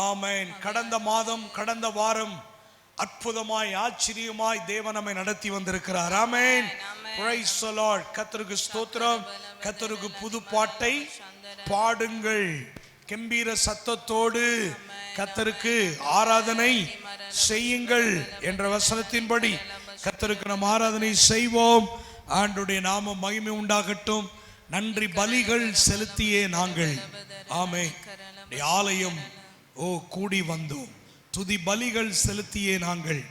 ஆமென். கடந்த மாதம் கடந்த வாரம் அற்புதமாய் ஆச்சரியமாய் தேவன் நம்மை நடத்தி வந்திருக்கிறார். ஆமென். Praise the Lord. கர்த்தருக்கு ஸ்தோத்திரம். கர்த்தருக்கு புது பாட்டை பாடுங்கள், கம்பீர சத்தத்தோடு கர்த்தருக்கு ஆராதனை செய்யுங்கள் என்ற வசனத்தின்படி கர்த்தருக்கு நாம் ஆராதனை செய்வோம். ஆண்டவருடைய நாமம் மகிமை உண்டாகட்டும். நன்றி பலிகள் செலுத்தியே நாங்கள் ஆமென் ஆலயம் கூடி வந்தோம். துதி பலிகள் செலுத்தியே நாங்கள்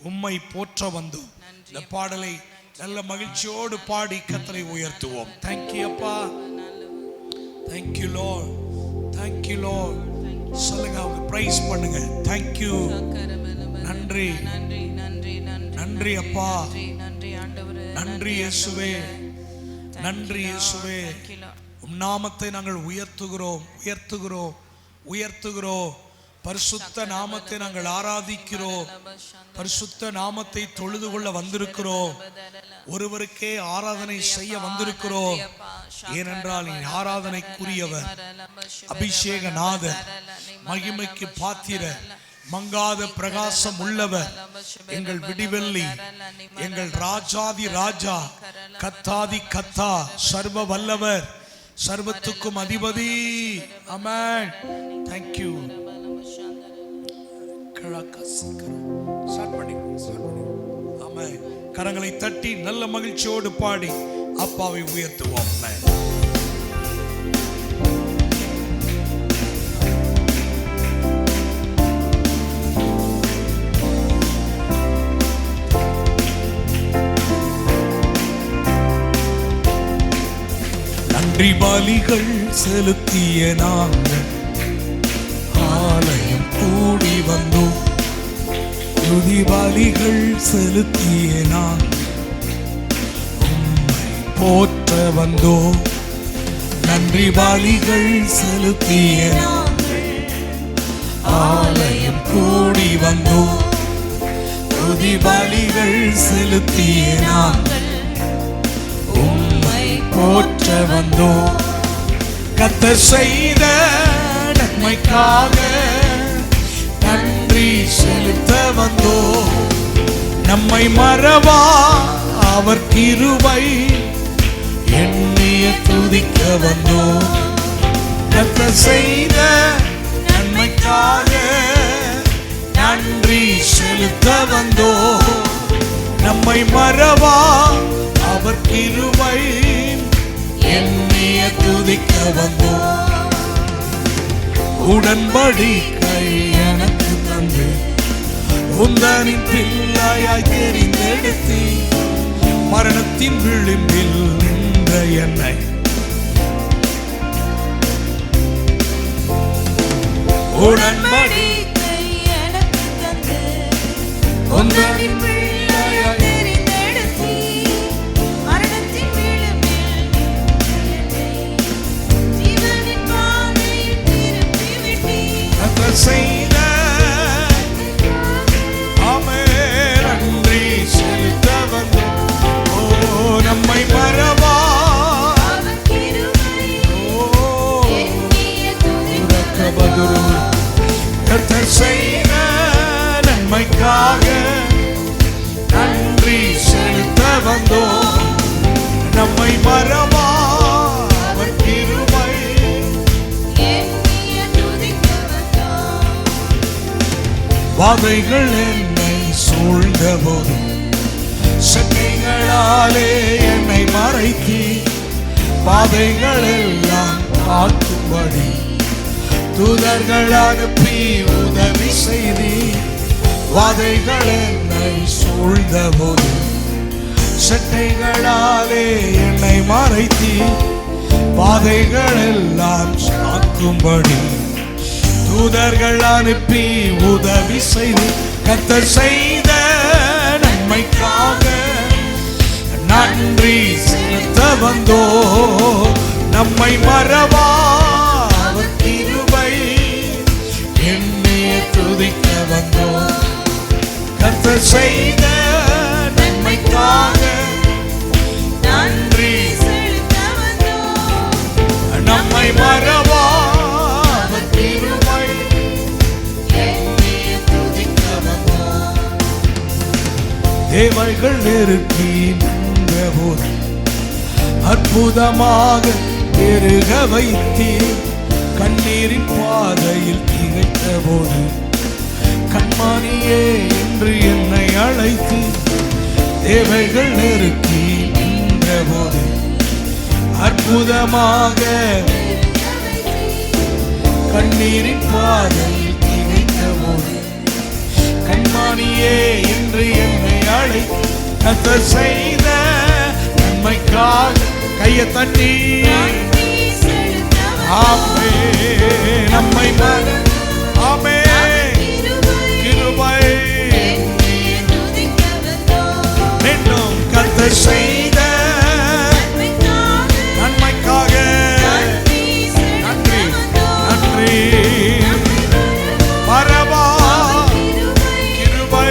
உம்மை போற்ற வந்தோம். இந்த பாடலை நல்ல மகிழ்ச்சியோடு பாடி கர்த்தரை உயர்த்துவோம். Thank you அப்பா. Thank you Lord. Thank you Lord. சொல்லுங்க, அவங்க பிரைஸ் பண்ணுங்க. Thank you. நன்றி நன்றி அப்பா. நன்றி இயேசுவே. நன்றி இயேசுவே. உம் நாமத்தை நாங்கள் உயர்த்துகிறோம் உயர்த்துகிறோம் உயர்த்துகிறோம். பரிசுத்த நாமத்தை நாங்கள் ஆராதிக்கிறோம். பரிசுத்த நாமத்தை தொழுது கொள்ள வந்திருக்கிறோம். ஒருவருக்கே ஆராதனை செய்ய வந்திருக்கிறோம். ஏனென்றால் நீ ஆராதனைக்குரியவர், அபிஷேகநாதர், மகிமைக்கு பாத்திர, மங்காத பிரகாசம் உள்ளவர், எங்கள் விடிவெள்ளி, எங்கள் ராஜாதி ராஜா, கத்தாதி கத்தா, சர்வ வல்லவர், சர்வத்துக்கும் அதிபதி. ஆமென். Thank you. ஆமென். கரங்களை தட்டி நல்ல மகிழ்ச்சியோடு பாடி அப்பாவை உயர்த்துவோம். நன்றி பலிகள் செலுத்திய நாங்கள் ஆலயம் கூடி வந்தோம். துதி பலிகள் செலுத்திய நாங்கள் உம்மை போற்ற வந்தோம். நன்றி பலிகள் செலுத்திய நாங்கள் ஆலயம் கூடி வந்தோம். துதி பலிகள் செலுத்திய நாங்கள் உம்மை போற்ற வந்தோம். கர்த்தர் செய்த நன்மைக்காக நன்றி செலுத்த வந்தோம். நம்மை மறவா அவர் கிருபை எண்ணிய துதிக்க வந்தோம். கர்த்தர் செய்த நன்மைக்காக நன்றி செலுத்த வந்தோம். நம்மை மறவா அவர் கிருபை எண்ணிய துதிக்க வந்தோம். உடன்படிக்கை எனக்கு தந்து உந்தனின் பிள்ளையாய் தெரிந்தெடுத்தி மரணத்தின் விளிம்பில் நின்ற என்னை உடன்படிக்கை எனக்கு தந்து உந்தனின் பிள்ளையாய் தெரிந்தெடுத்தி மரணத்தின் விளிம்பில் ஜீவனின் பாதையில் திருப்பி விட்டீர். செய்த ஆமென் நன்றி செலுத்த வந்தோம். நம்மை மறவா கர்த்தர் செய்த நன்மைக்காக நன்றி செலுத்த வந்தோம். நம்மை மறவா அவர் கிருபை வாதைகள் என்னை சூழ்ந்த போது சட்டைகளாலே என்னை மறைத்தி பாதைகள் எல்லாம் காக்கும்படி தூதர்கள் அனுப்பி உதவி செய்தி. வாதைகள் என்னை சூழ்ந்த போது சட்டைகளாலே என்னை மறைத்தி பாதைகள் எல்லாம் காக்கும்படி தூதர்கள் அனுப்பி உதவி செய்து. கர்த்தர் செய்த நன்மைக்காக நன்றி செலுத்த வந்தோம். நம்மை மறவா அவர் கிருபை எண்ணிய துதிக்க வந்தோம். கர்த்தர் செய்த நன்மைக்காக நன்றி செலுத்த வந்தோம். நம்மை மறவா அவர் கிருபை தேவைகள் நெருக்கி நின்றபோது அற்புதமாக பெருக வைத்தீர். கண்ணீரின் பாதையில் திகைத்த போது கண்மானியே என்று என்னை அழைத்து தேவைகள் நெருக்கி நின்றபோது அற்புதமாக கண்ணீரின் பாதையில் திகைத்த போது கண்மானியே என்று என்னை அழைத்து கர்த்தர் செய்த நன்மைக்காக கையை தட்டி ஆமே நம்மை ஆமே கிருபை மீண்டும் கர்த்தர் செய்த நன்மைக்காக நன்றி நன்றி பரவா கிருபை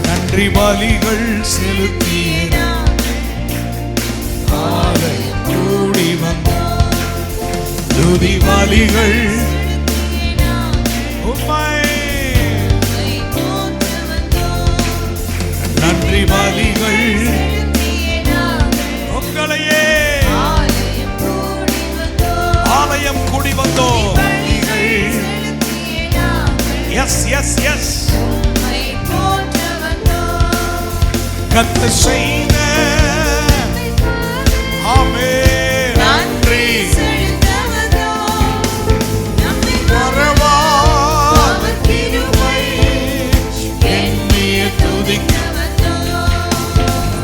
நன்றி பலிகள் செலுத்திய கூடி வந்த துதி பலிகள் நன்றி பலிகள் உங்களையே ஆலயம் கூடி வந்தோம். எஸ் எஸ் எஸ் கர்த்தர் செய்த ஆமே நன்றி பரவா கிருபை எண்ணிய துதிக்க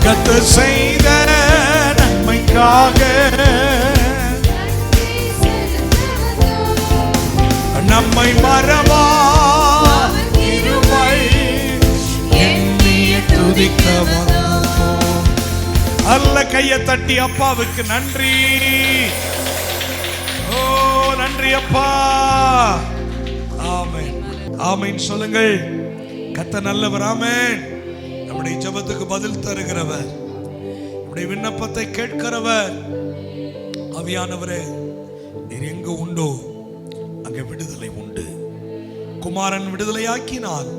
கர்த்தர் செய்த நன்மைக்காக நம்மை மறவா கிருபை எண்ணிய துதிக்க வந்தோம். அல்ல கையை தட்டி அப்பாவுக்கு நன்றி. ஓ நன்றி அப்பா. ஆமென் ஆமென் சொல்லுங்கள். கர்த்தர் நல்லவர். ஆமென். நம்முடைய ஜெபத்துக்கு பதில் தருகிறவர், நம்முடைய விண்ணப்பத்தை கேட்கிறவர். ஆவியானவரே, நீர் எங்கு உண்டோ அங்கே விடுதலை உண்டு. குமாரன் விடுதலையாக்கினால்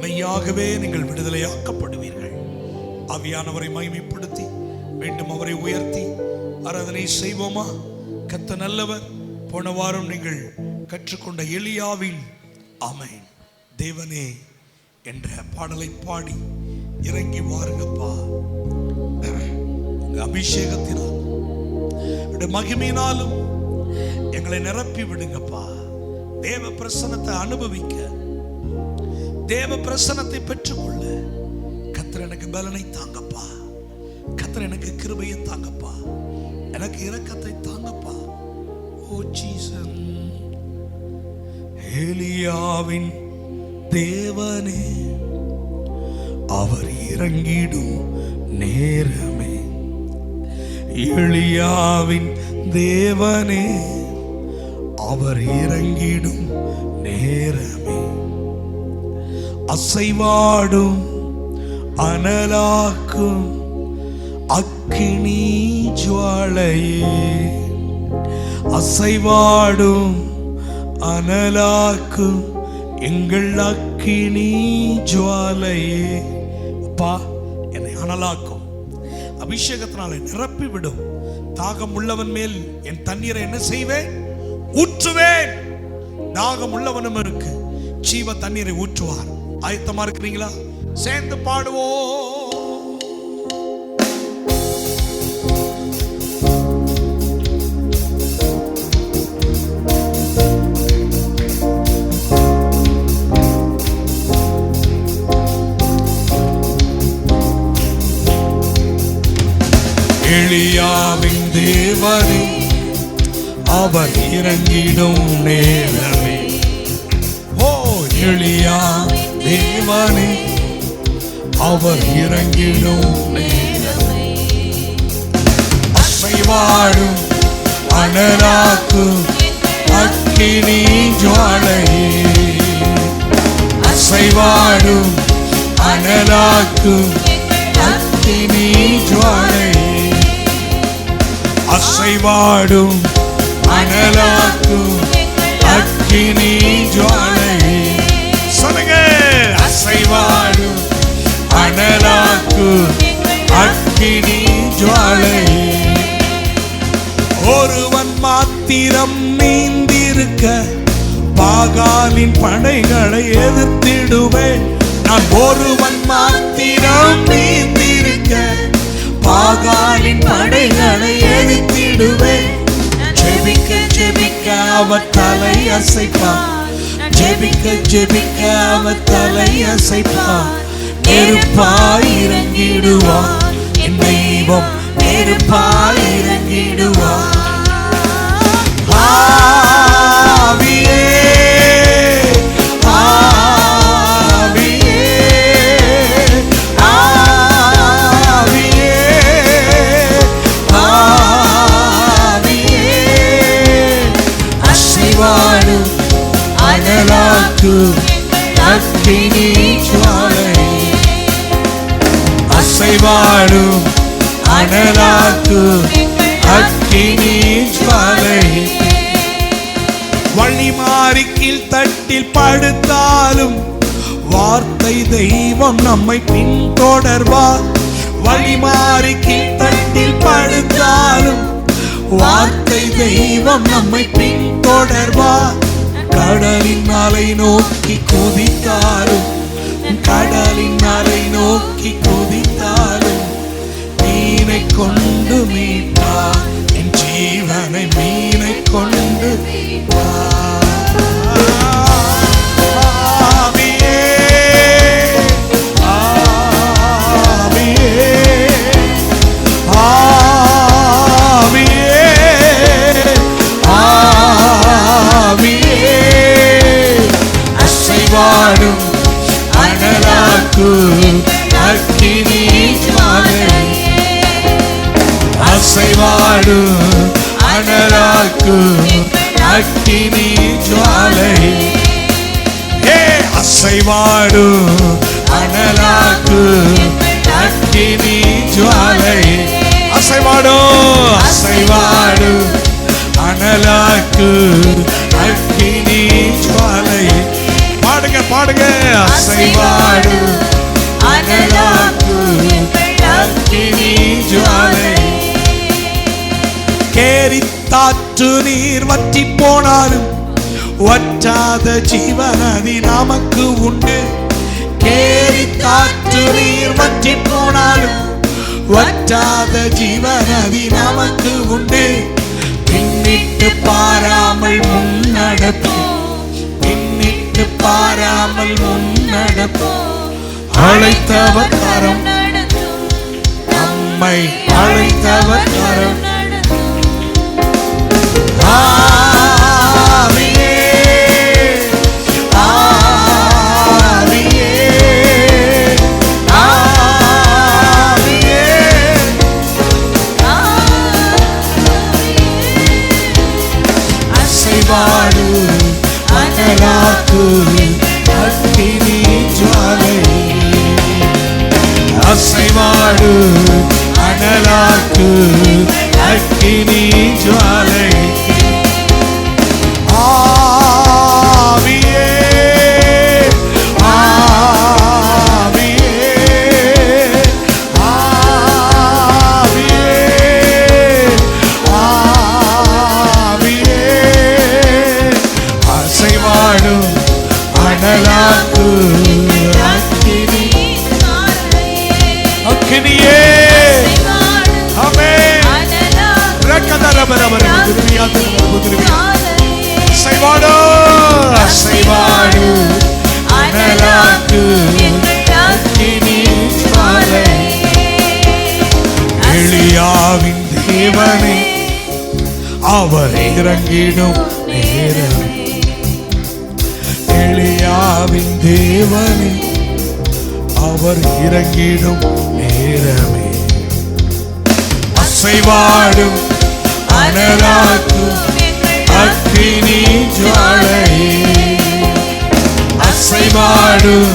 மெய்யாகவே நீங்கள் விடுதலையாக்கப்படுவீர்கள். ஆவியானவரை மகிமைப்படுத்தி மீண்டும் அவரை உயர்த்தி ஆராதனை செய்வோமா? கர்த்தர் நல்லவர். போன வாரம் நீங்கள் கற்றுக்கொண்ட எலியாவின் ஆமென் தேவனே என்ற பாடலை பாடி இறங்கி வாருங்கப்பா. உங்க அபிஷேகத்தினால் மகிமையினாலும் எங்களை நிரப்பி விடுங்கப்பா. தேவ பிரசன்னத்தை அனுபவிக்க, தேவ பிரசன்னத்தை பெற்றுக்கொள்ள கர்த்தர் எனக்கு பலனை தாங்கப்பா. கர்த்தர் எனக்கு கிருபையை தாங்கப்பா. எனக்கு இரக்கத்தை தாங்கப்பா. ஓ ஜீசஸ். எலியாவின் தேவனே அவர் இறங்கிடும் நேரமே, எலியாவின் தேவனே அவர் இறங்கிடும் நேரமே, அசைவாடும் அனலாக்கும் அக்கினி ஜுவாலையே, அசைவாடும் அனலாக்கும் எங்கள் அக்கினி ஜுவாலையே. அப்பா, என்னை அனலாக்கும், அபிஷேகத்தினால நிரப்பி விடும். தாகம் உள்ளவன் மேல் என் தண்ணீரை என்ன செய்வேன்? ஊற்றுவேன். தாகம் உள்ளவனும் இருக்கு ஜீவ தண்ணீரை ஊற்றுவார். ஆயத்தமா இருக்கிறீங்களா? சேர்ந்து பாடுவோம். எலியாவின் தேவனே அவர் இறங்கிடும் நேரமே, ஓ எலியா தேவனே அவர் இறங்கிடும் நேரமே, அசைவாடும் அனலாக்கும் அக்கினி ஜுவாலையே, அசைவாடும் அனலாக்கும் அக்கினி ஜுவாலையே, அசைவாடும் அனலாக்கும் அக்கினி ஜுவாலையே. சொல்லுங்க. மாத்திரம் நீந்திருக்க பாகாலின் படைகளை எதிர்த்திடுவேன். நான் ஒருவன் மாத்திரம் நீந்திருக்க பாகாலின் படைகளை எதிர்த்திடுவேன். ஜெபிக்க ஜெபிக்க அவர் தலை அசைப்பார், ஜெபிக்க ஜெபிக்க அவர் தலை அசைப்பார். நெருப்பாய் இறங்கிடுவார் என் தெய்வம், நெருப்பாய் இறங்கிடுவார். ஆவியே ஆவியே ஆவியே ஆவியே அசைவாடும் அனலாக்கும் அக்கினி ஜுவாலை, அசைவாடும் அனலாக்கும் அக்கினி ஜுவாலை. வழி மாறி கீழ் தட்டில் படுத்தாலும் வார்த்தை தெய்வம் நம்மை பின்தொடர்வார். வழி மாறி கீழ் தட்டில் படுத்தாலும் வார்த்தை தெய்வம் நம்மை பின்தொடர்வார். கடலின் அலை நோக்கி குதித்தாலும், கடலின் அலை நோக்கி குதித்தாலும் மீனை கொண்டு மீட்பார் என் ஜீவனை, மீனை கொண்டு மீட்பார். ஆவியே ஆவியே ஆவியே ஆவியே அசைவாடும் அனலாக்கும் அக்கினி ஜுவாலை, அசைவாடும் அனலாக்கும் அக்கினி ஜுவாலை. அசைவாடும் அனலாக்கும் அக்கினி ஜுவாலை, அசைவாடும் அசைவாடும் அனலாக்கும் அக்கினி ஜுவாலை. பாடுங்க பாடுங்க. அசைவாடும் அனலாக்கும் அக்கினி ஜுவாலை. கேரித்தாற்று நீர் வற்றி போனாலும் வற்றாத ஜீவநதி நமக்கு உண்டு. கேரித்தாற்று நீர் வற்றி போனாலும் வற்றாத ஜீவநதி நமக்கு உண்டு. பின்னிட்டு பாராமல் முன்னடப்போம், பின்னிட்டு பாராமல் முன்னடப்போம். அழைத்தவர் கரம், நம்மை அழைத்தவர் கரம். ஆவியே ஆவியே ஆவியே அசைவாடும் அனலாக்கும் அக்கினி ஜுவாலை, அசைவாடும் அனலாக்கும் அக்கினி ஜுவாலை. ஆவியே ஆவியே ஆவியே ஆவியே அசைவாடும் அனலாக்கும் அக்கினி அக்கினியே. ஆமென். ரக்கதரபரபர துருவியாத துருவியா அசைவாடும் அசைவாடும் அனலாக்கும் அக்கினி ஜுவாலை. எலியாவின் தேவனே அவர் இறங்கிடும் நேரமே, எலியாவின் தேவனே அவர் இறங்கிடும் நேரமே. அசைவாடும் அனலாக்கும் அக்கினி ஜுவாலை, அசைவாடும்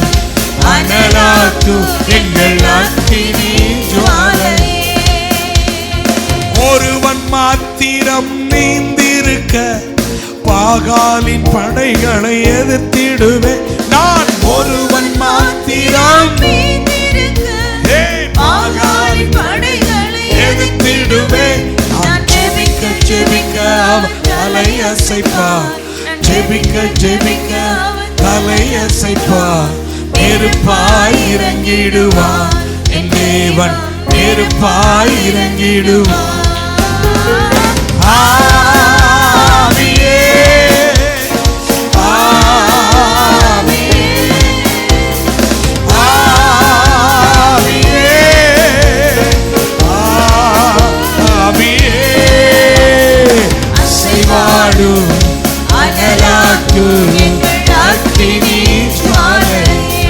அனலாக்கும் எங்கள் அக்கினி ஜுவாலை. ஒருவன் மாத்திரம் நீந்திருக்க பாகாலின் படைகளை எதிர்த்திடுவேன். நான் ஒருவன் மாத்திரம் பாகாலின் படைகளை எதிர்த்திடுவேன். நான் ஜெபிக்க ஜெபிக்க தலையசைப்பார். ஜெபிக்க ஜெபிக்க தலையசைப்பார். நெருப்பாய் இறங்கிடுவார் என் தேவன், நெருப்பாய் இறங்கிடுவார். ஆவியே அசைவாடு அனலாக்கு அக்கினி ஜுவாலையே.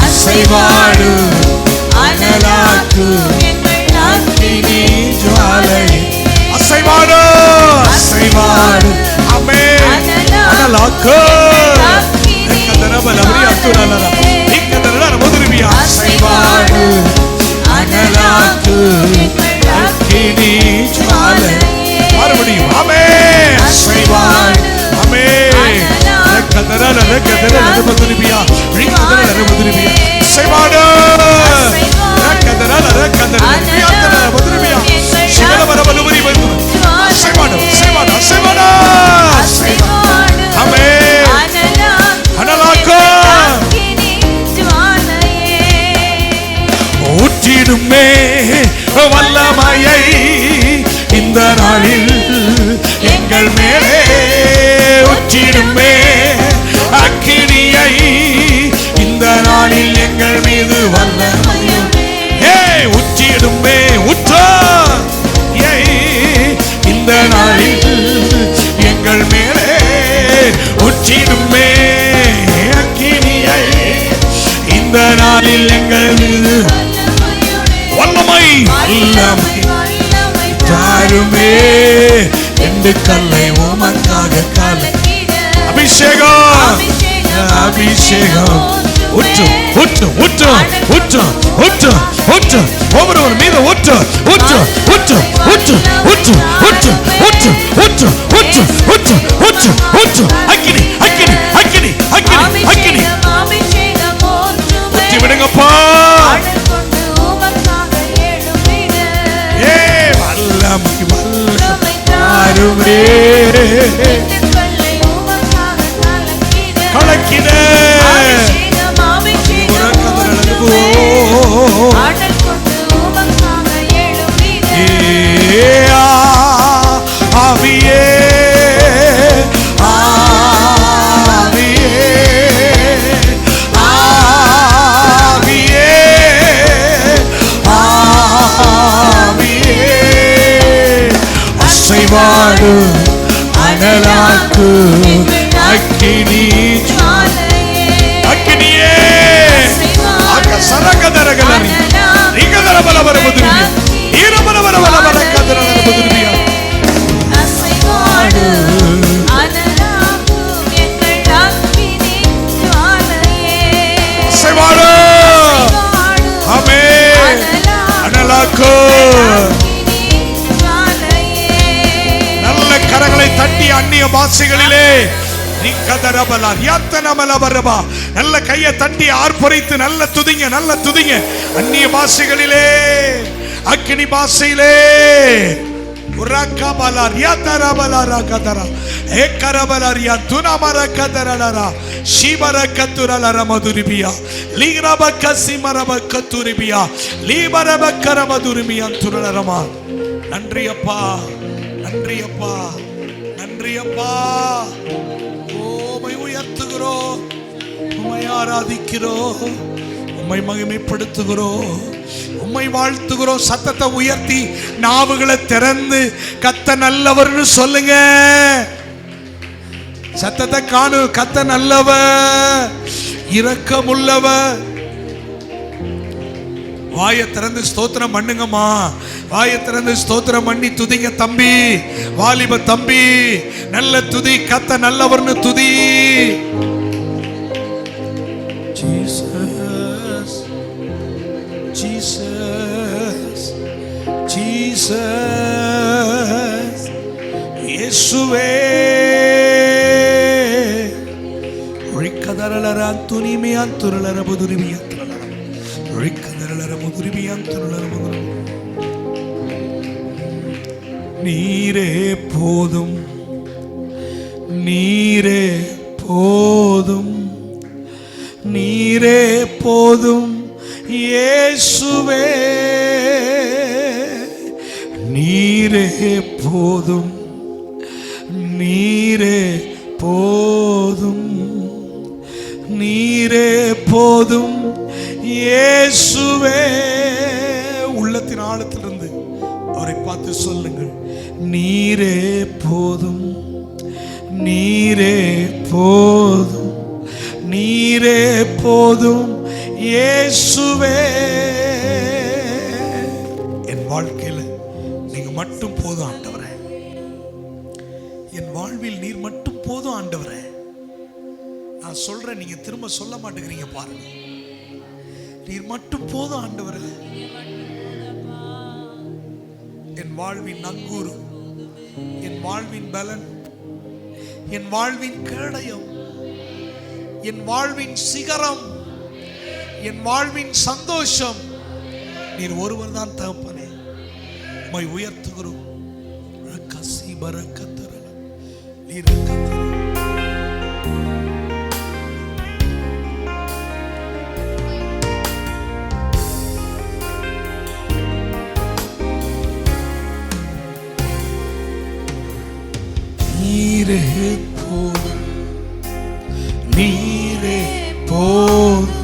அசைவாடு அனலாக்கு அக்கினி ஜுவாலையே. அசைவாடு அசைவாடு ஆமென். அனலாக்கு கதரபலவரி அத்துரலர இக்கதரல மதுரிபியா. அசைவாடு அனலாக்கு அக்கினி ஜுவாலையே. மறுபடியும் ஆமென். அசைவாடு ஆமென். கதரல கதரல மதுரிபியா இக்கதரல மதுரிபியா. அசைவாடு கதரல கதரல மதுரிபியா. சிவலவரபலவரி வந்து அசைவாடு அசைவாடு அசைவாடு அசைவாடு ஆமென். அனலாக்கு ஊற்றிடுமே வல்லமையை இந்த நாளில் எங்கள் மேலே. ஊற்றிடுமே அக்கினியை இந்த நாளில் எங்கள் மீது வல்லமையை. ஊற்றிடுமே ஊற்ற இந்த நாளில் எங்கள் மேலே. ஊற்றிடுமே அக்கினியை இந்த நாளில் எங்கள் மீது வல்லமை. வல்லமை தாருமே எண்டு கல்லை உமக்காக கலக்கிட. அபிஷேகம் அபிஷேகம் ஊற்று ஊற்று ஊற்று ஊற்று ஊற்று ஊற்று ஒவ்வொருவர் மீது ஊற்று ஊற்று ஊற்று ஊற்று ஊற்று ஊற்று ஊற்று ஊற்று ஊற்று ஊற்று ஊற்று ஊற்று அக்கினி அக்கினி அக்கினி அக்கினி அக்கினி ஊற்றி விடுங்கப்பா. வல்லமை வல்லமை தாருமே கலக்கிட. ஆவியே ஆவியே ஆவியே ஆவியே அசைவாடு அனலாக்கு அக்கினி அக்கினியே சரகதரகலரி ரிகதரபலவரபதுரியா ஈரபலவரபலவரகதரபதுரியா. அசைவாடு அனலாக்கு எங்கள் அக்கினி ஜுவாலையே. அசைவாடு ஆமென். அனலாக்கு நல்ல கரங்களை தட்டி அந்நிய பாஷைகளிலே நல்ல கையை தட்டி ஆர்ப்பரித்து நல்ல துதிங்க நல்ல துதிங்க. அந்நிய பாஷைகளிலே அக்கினி பாஷையிலே நன்றி அப்பா நன்றி அப்பா நன்றி அப்பா. உம்மை உயர்த்துகிறோம், உம்மை ஆராதிக்கிறோம், உம்மை மகிமைப்படுத்துகிறோம், உம்மை வாழ்த்துகிறோம். சத்தத்தை உயர்த்தி நாவுகளை திறந்து கத்த நல்லவர்னு சொல்லுங்க. சத்தத்தை காணு. கத்த நல்லவர், இரக்கமுள்ளவர். வாயை திறந்து ஸ்தோத்திரம் பண்ணுங்கம்மா. வாயை திறந்து ஸ்தோத்திரம் பண்ணி துதிங்க தம்பி, வாலிப தம்பி. நல்ல துதி, கத்த நல்லவர்னு துதி. ஜீசஸ் ஜீசஸ் ஜீசஸ் இயேசுவே. ரிக்கதரலர துனிமி அந்துரலர புதுரிமி அந்துரலர ரிக்கதரலர புதுரிமி அந்துரலர புதுரிமி. நீரே போதும், நீரே போதும், நீரே போதும் இயேசுவே, நீரே போதும், நீரே போதும், நீரே போதும் இயேசுவே. உள்ளத்தின் ஆழத்திலிருந்து அவரை பார்த்து சொல்லுங்கள், நீரே போதும், நீரே போதும், நீரே போதும் இயேசுவே. என் வாழ்க்கையில நீங்க மட்டும் போதும் ஆண்டவரே, என் வாழ்வில் நீர் மட்டும் போதும் ஆண்டவரே. நான் சொல்றேன், நீங்க திரும்ப சொல்ல மாட்டேங்கிறீங்க பாருங்க. நீர் மட்டும் போதும் ஆண்டவரே. என் வாழ்வின் நங்கூரு, என் வாழ்வின் பலன், என் வாழ்வின் கேடயம், என் வாழ்வின் சிகரம், என் வாழ்வின் சந்தோஷம் நீர் ஒருவர் தான் தகப்பனே. உம்மை உயர்த்துகிறோம். நீரே போதும், நீரே போதும்,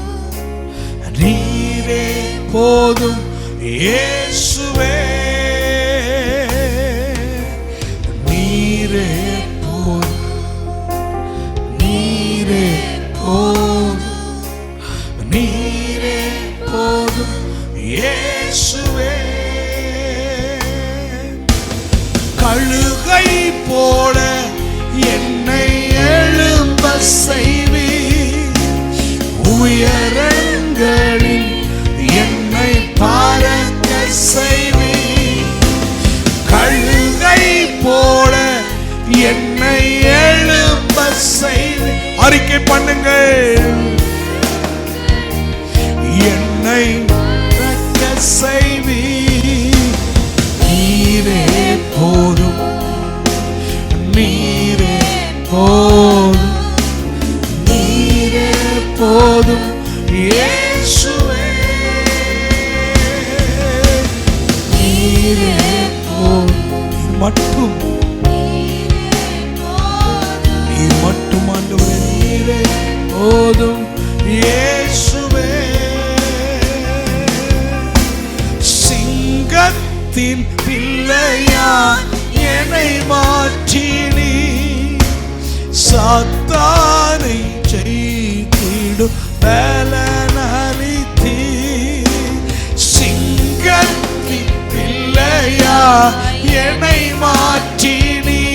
நீரே போதும் இயேசுவே, நீரே போதும், நீரே போதும், நீரே போதும் இயேசுவே. கழுகை போல என்னை எழும்ப செய்வீர், உயரங்களில் என்னை பறக்க செய்வீர். கழுகை போல என்னை எழும்ப செய்வீர். அறிக்கை பண்ணுங்கள், என்னை பறக்க செய்வீர். நீரே போதும், நீரே போதும், நீரே போதும் இயேசுவே, நீரே போதும். நீர் மட்டும், நீர் மட்டும் ஆண்டவரே, நீரே போதும் இயேசுவே. சிங்கத்தின் பிள்ளையா என்னை மாற்றினி, சாத்தானை ஜெயித்திடும் பலனளித்தீ. சிங்கத்தின் பிள்ளையா என்னை மாற்றினி,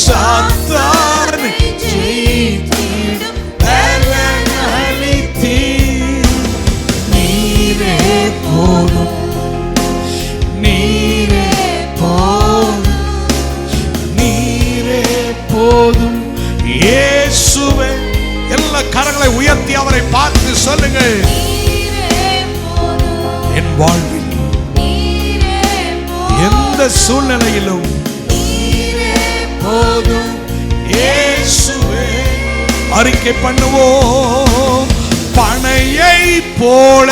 சாத்தானை ஜெயித்திடும் பலனளித்தீ. நீரே போதும், நீரே போதும், நீரே போதும் இயேசுவே. எல்லா கரங்களை உயர்த்தி அவரை பார்த்து சொல்லுங்கள், என் வாழ்வில் எந்த சூழ்நிலையிலும் போதும் இயேசுவே. அறிக்கை பண்ணுவோம், பனையை போல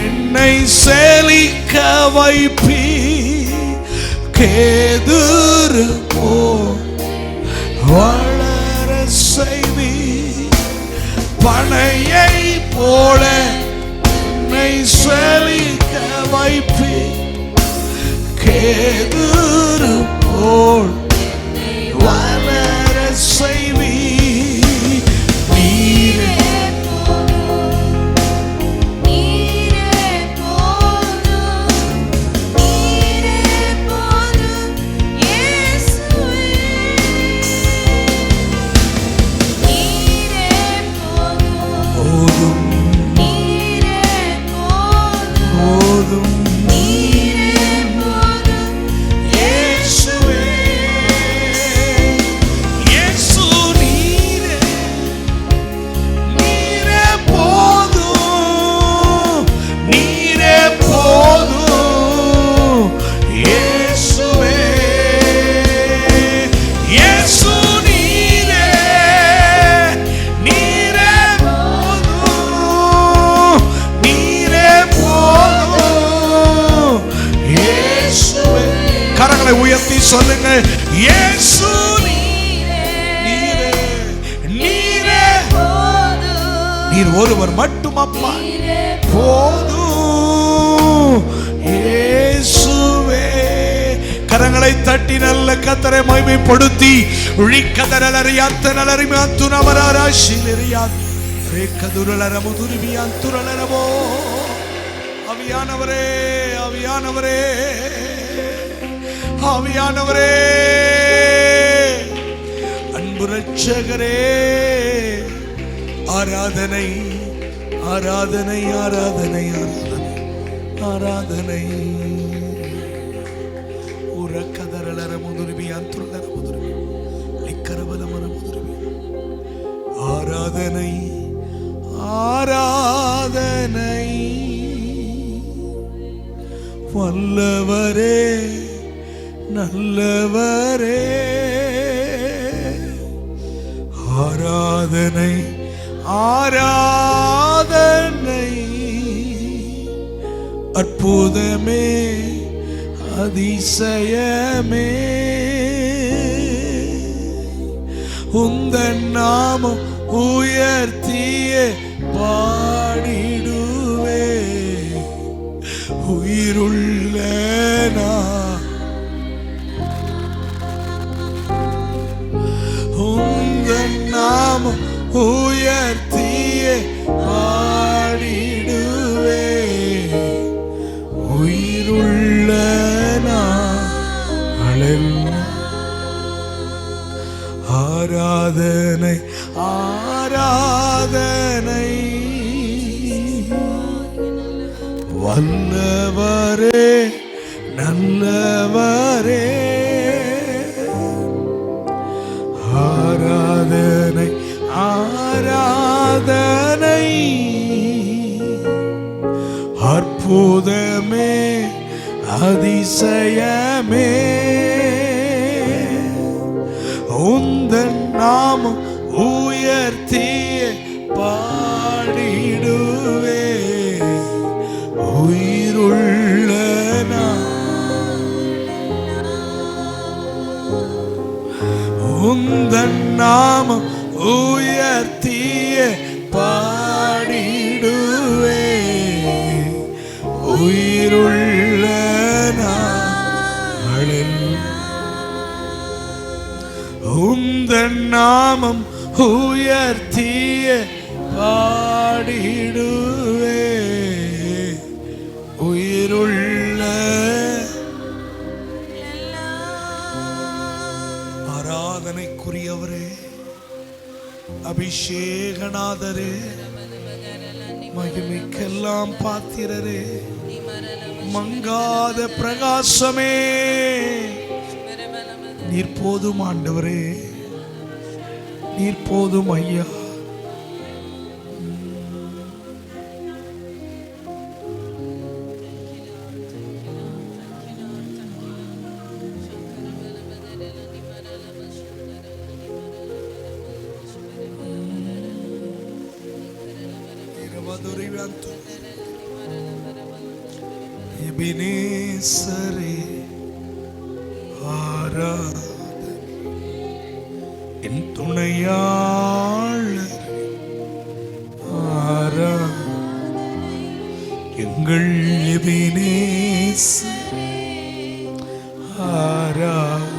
என்னை செழிக்க வைப்பீ, கேதுரு போல் வளர செய்வீ. பனையை போல என்னை செழிக்க வைப்பீ, கேதுரு போல் வளர செய்வீ. நீரே போதும், போதும் இயேசுவே. இயேசு நீரே நீரே நீர் ஒருவர் மட்டும் அப்பா போதும் இயேசுவே. கரங்களை தட்டி நல்ல கர்த்தரை மகிமைப்படுத்தி ஆவியானவரே ஆவியானவரே ஆவியானவரே அன்பு இரட்சகரே ஆராதனை ஆராதனை ஆராதனை ஆராதனை ஆராதனை. உரக்கதரலர முதுருபி அந்துலர முதுருபி லிக்கரவலமர முதுருபி ஆராதனை ஆராதனை. வல்லவரே நல்லவரே ஆராதனை ஆராதனை. அற்புதமே அதிசயமே உந்தன் நாமம் உயர்த்திய பாடிடுவே. உயிருள்ள நான் உந்தன் நாமம் உயர்த்திய பாடிடுவே. உயிருள்ள ஆராதனை ஆராதனை. வல்லவரே நல்லவரே ஆராதனை ஆராதனை. அற்புதமே அதிசயமே உந்தன் நாமம் உயர்த்திய பாடிடுவே. உயிருள்ள உந்தன் நாமம் உயர்த்திய பாடிடுவே. உயிருள்ள நாளில் உந்தன் நாமம் உயர்த்திய பாடிடுவே. உயிருள்ள ஆராதனைக்குரியவரே அபிஷேகநாதரே மகிமைக்கெல்லாம் பாத்திரரே மங்காத பிரகாசமே நீர் போதும் ஆண்டவரே நீர் போதும் ஐயா. எபினேசரே ஆராதனை என் துணையாளர் ஆராதனை எங்கள் எபினேசரே ஆராதனை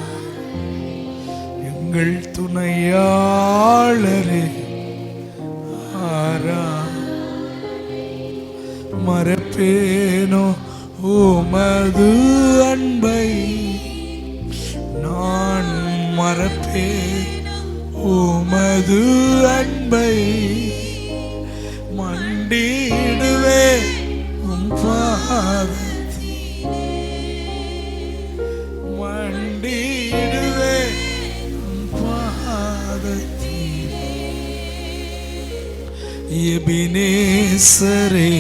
எங்கள் துணையாளரே மறப்பேனோ உமது அன்பை நான் மறப்பேன் உமது அன்பை மண்டிடுவே உம் பாதத்திலே மண்டிடுவே உம் பாதத்திலே. எபினேசரே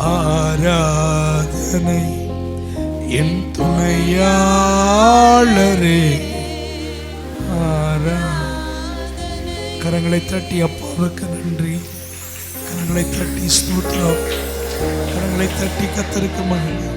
ஆராதனை என் துணையாளரே ஆராதனை. கரங்களை தட்டி அப்பாவுக்கு நன்றி, கரங்களை தட்டி ஸ்தோத்திரம், கரங்களை தட்டி கர்த்தருக்கு மகிமை.